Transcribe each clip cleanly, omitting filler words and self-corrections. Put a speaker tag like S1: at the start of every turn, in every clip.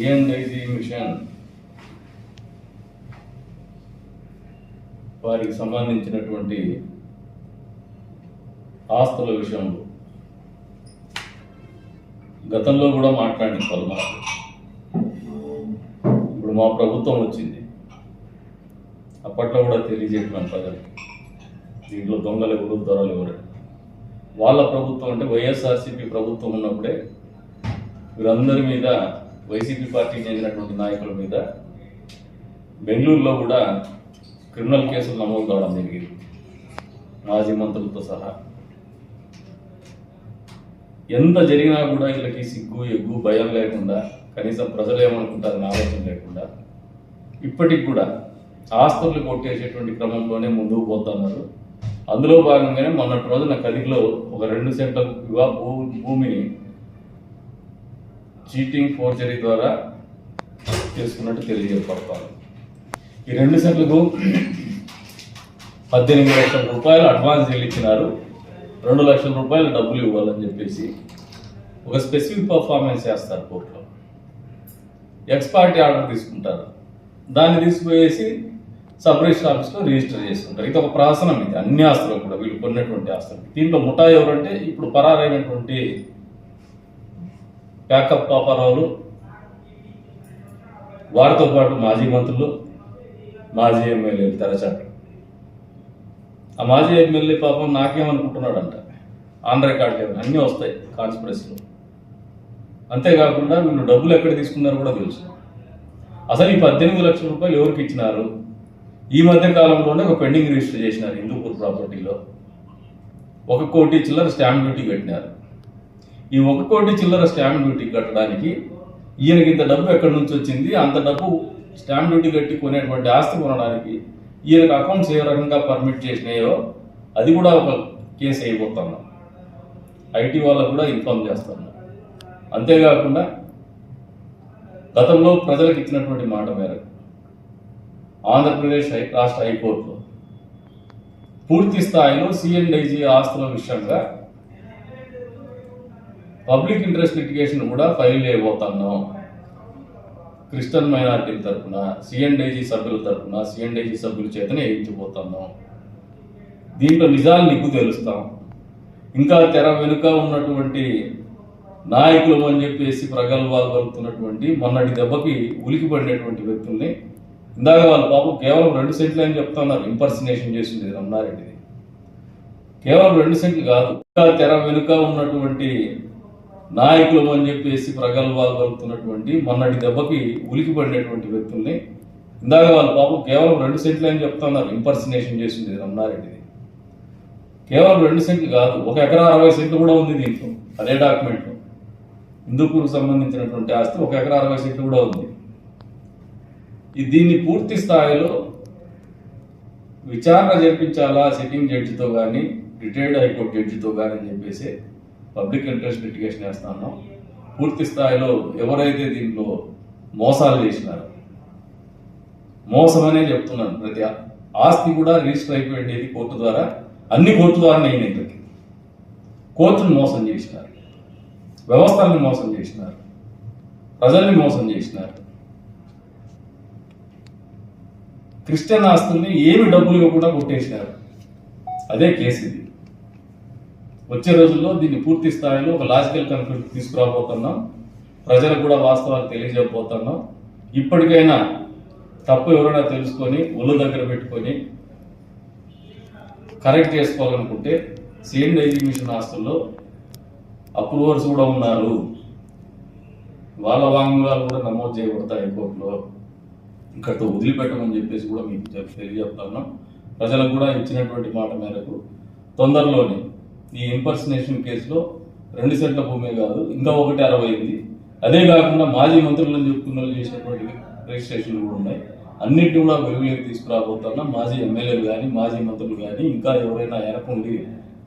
S1: సిఎన్ఐజి machine వారికి సంబంధించినటువంటి ఆస్తుల విషయంలో గతంలో కూడా మాట్లాడిన పలుమార్లు. ఇప్పుడు మా ప్రభుత్వం వచ్చింది, అప్పట్లో కూడా తెలియజేయడం ప్రజలకు దీంట్లో దొంగలు ఎవరు దొరలు ఎవరు. వాళ్ళ ప్రభుత్వం అంటే వైఎస్ఆర్సీపీ ప్రభుత్వం ఉన్నప్పుడే వీరందరి మీద, వైసీపీ పార్టీకి చెందినటువంటి నాయకుల మీద బెంగళూరులో కూడా క్రిమినల్ కేసులు నమోదు కావడం జరిగింది, మాజీ మంత్రులతో సహా. ఎంత జరిగినా కూడా వీళ్ళకి సిగ్గు ఎగ్గు భయం లేకుండా, కనీసం ప్రజలు ఏమనుకుంటారని ఆలోచన లేకుండా ఇప్పటికి కూడా ఆస్తులు కొట్టేసేటువంటి క్రమంలోనే ముందుకు పోతున్నారు. అందులో భాగంగానే మొన్నటి రోజున కదిలో ఒక 2 సెంట్ల భూమిని చీటింగ్ ఫోర్జరీ ద్వారా చేసుకున్నట్టు తెలియజేయబడతారు. ఈ 2 సెంట్లకు 18 లక్షల రూపాయలు అడ్వాన్స్ చెల్లించినారు, 2 లక్షల రూపాయలు డబ్బులు ఇవ్వాలని చెప్పేసి ఒక స్పెసిఫిక్ పర్ఫార్మెన్స్ చేస్తారు కోర్టులో. ఎక్స్పార్టీ ఆర్డర్ తీసుకుంటారు, దాన్ని తీసుకుపోయేసి సబ్ రిజిస్టర్ ఆఫీస్లో రిజిస్టర్ చేసుకుంటారు. ఇది ఒక ప్రహసనం. ఇది అన్ని ఆస్తులు కూడా వీళ్ళు కొన్నటువంటి ఆస్తులు. దీంట్లో ముఠా ఎవరంటే ఇప్పుడు పరారైనటువంటి ప్యాకప్ పాపారావులు, వారితో పాటు మాజీ మంత్రులు, మాజీ ఎమ్మెల్యేలు తెరచాటు. ఆ మాజీ ఎమ్మెల్యే పాపం నాకేమనుకుంటున్నాడంట, ఆన్ రికార్డ్ అన్నీ వస్తాయి కాన్స్పిరసీలో. అంతేకాకుండా వీళ్ళు డబ్బులు ఎక్కడ తీసుకున్నారో కూడా తెలుసు. అసలు ఈ 18 లక్షల రూపాయలు ఎవరికి ఇచ్చినారు? ఈ మధ్య కాలంలోనే ఒక పెండింగ్ రిజిస్టర్ చేసినారు హిందూపూర్ ప్రాపర్టీలో. 1 కోటి చిల్లర స్టాంప్ డ్యూటీ కట్టినారు. ఈ 1 కోటి చిల్లర స్టాంప్ డ్యూటీ కట్టడానికి ఈయనకి ఇంత డబ్బు ఎక్కడి నుంచి వచ్చింది? అంత డబ్బు స్టాంప్ డ్యూటీ కట్టి కొనేటువంటి ఆస్తి కొనడానికి ఈయనకు అకౌంట్స్ ఏ రకంగా పర్మిట్ చేసినాయో అది కూడా ఒక కేసు అయిపోతున్నాం. ఐటీ వాళ్ళకు కూడా ఇన్ఫార్మ్ చేస్తున్నాం. అంతేకాకుండా గతంలో ప్రజలకు ఇచ్చినటువంటి మాట మేరకు ఆంధ్రప్రదేశ్ రాష్ట్ర హైకోర్టులో పూర్తి స్థాయిలో సిఎన్ఐజి ఆస్తుల విషయంగా పబ్లిక్ ఇంట్రెస్ట్ లిటిగేషన్ కూడా ఫైల్ చేయబోతున్నాం. క్రిస్టియన్ మైనారిటీల తరఫున, సిఎన్ఐజి సభ్యుల తరఫున, సిఎన్ఐజి సభ్యుల చేతనే వేయించబోతున్నాం. దీంట్లో నిజాలు నీకు తెలుస్తాం. ఇంకా తెర వెనుక ఉన్నటువంటి నాయకులు అని చెప్పేసి ప్రగల్భాలు పలుకుతున్నటువంటి మొన్నటి దెబ్బకి ఉలికి పడినటువంటి వ్యక్తుల్ని, ఇందాక వాళ్ళ పాపం కేవలం 2 సెంట్లు అని చెప్తున్నారు. ఇంపర్సినేషన్ చేసింది రమణారెడ్డిది. కేవలం 2 సెంట్లు కాదు, ఇంకా తెర వెనుక ఉన్నటువంటి నాయకులు అని చెప్పేసి ప్రగల్భాలు పలుకుతున్నటువంటి మొన్నటి దెబ్బకి ఉలికి పడినటువంటి వ్యక్తుల్ని, ఇందాక వాళ్ళ పాపం కేవలం 2 సెంట్లు అని చెప్తున్నారు. ఇంపర్సినేషన్ చేసింది రమణారెడ్డిది. కేవలం 2 సెంట్లు కాదు, 1 ఎకరా 60 సెంట్లు కూడా ఉంది దీంట్లో. అదే డాక్యుమెంట్లో హిందూపూర్కు సంబంధించినటువంటి ఆస్తి 1 ఎకరా 60 సెంట్లు కూడా ఉంది. దీన్ని పూర్తి స్థాయిలో విచారణ జరిపించాలా సిట్టింగ్ జడ్జితో కానీ, రిటైర్డ్ హైకోర్టు జడ్జితో కానీ అని చెప్పేసి పబ్లిక్ ఇంట్రెస్ట్ లిటిగేషన్ వేస్తున్నాం. పూర్తి స్థాయిలో ఎవరైతే దీంట్లో మోసాలు చేసినారో, మోసమనే చెప్తున్నాను, ప్రతి ఆస్తి కూడా రిజిస్టర్ అయిపోయింది కోర్టు ద్వారా. అన్ని కోర్టు ద్వారా అయినాయి. కోర్టును మోసం చేసినారు, వ్యవస్థలను మోసం చేసినారు, ప్రజల్ని మోసం చేసినారు. క్రిస్టియన్ ఆస్తుల్ని ఏమి డబ్బులు ఇవ్వకుండా కొట్టేసినారు. అదే కేసు ఇది. వచ్చే రోజుల్లో దీన్ని పూర్తి స్థాయిలో ఒక లాజికల్ కన్క్లూజన్ తీసుకురాబోతున్నాం. ప్రజలకు కూడా వాస్తవాలు తెలియజేయబోతున్నాం. ఇప్పటికైనా తప్పు ఎవరైనా తెలుసుకొని ఒళ్ళు దగ్గర పెట్టుకొని కరెక్ట్ చేసుకోవాలనుకుంటే సిఎన్ఐజి మిషన్ ఆస్తుల్లో అప్రూవర్స్ కూడా ఉన్నారు. వాళ్ళ వాంగ్మూలాలు కూడా నమోదు చేయబడతాయి కోర్టులో. ఇక్కడితో వదిలిపెట్టమని చెప్పేసి కూడా మీకు తెలియజేస్తున్నాం. ప్రజలకు కూడా ఇచ్చినటువంటి మాట మేరకు తొందరలోనే ఈ ఇంపర్సనేషన్ కేసులో 2 సెంట్ల భూమే కాదు, ఇంకా 160 ఉంది. అదే కాకుండా మాజీ మంత్రులను చెప్పుకున్న చేసినటువంటి రిజిస్ట్రేషన్లు కూడా ఉన్నాయి. అన్నింటినీ కూడా వెలుగులోకి తీసుకురాబోతున్నాం. మాజీ ఎమ్మెల్యేలు కానీ, మాజీ మంత్రులు కానీ, ఇంకా ఎవరైనా వెనకుండి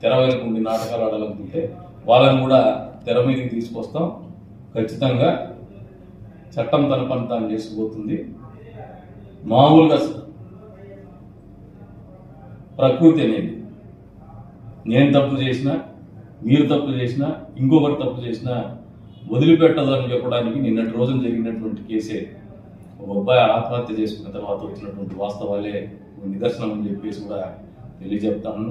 S1: తెర వెనకుండి నాటకాలు ఆడాలనుకుంటే వాళ్ళని కూడా తెర మీదకి తీసుకొస్తాం. ఖచ్చితంగా చట్టం తన పని తాను చేసుకుపోతుంది. మామూలుగా ప్రకృతి అనేది నేను తప్పు చేసినా, మీరు తప్పు చేసినా, ఇంకొకటి తప్పు చేసినా వదిలిపెట్టదు అని చెప్పడానికి నిన్నటి రోజున జరిగినటువంటి కేసే. ఒక అబ్బాయి ఆత్మహత్య చేసుకున్న తర్వాత వచ్చినటువంటి వాస్తవాలే నిదర్శనం అని చెప్పేసి కూడా తెలియజెప్తాను.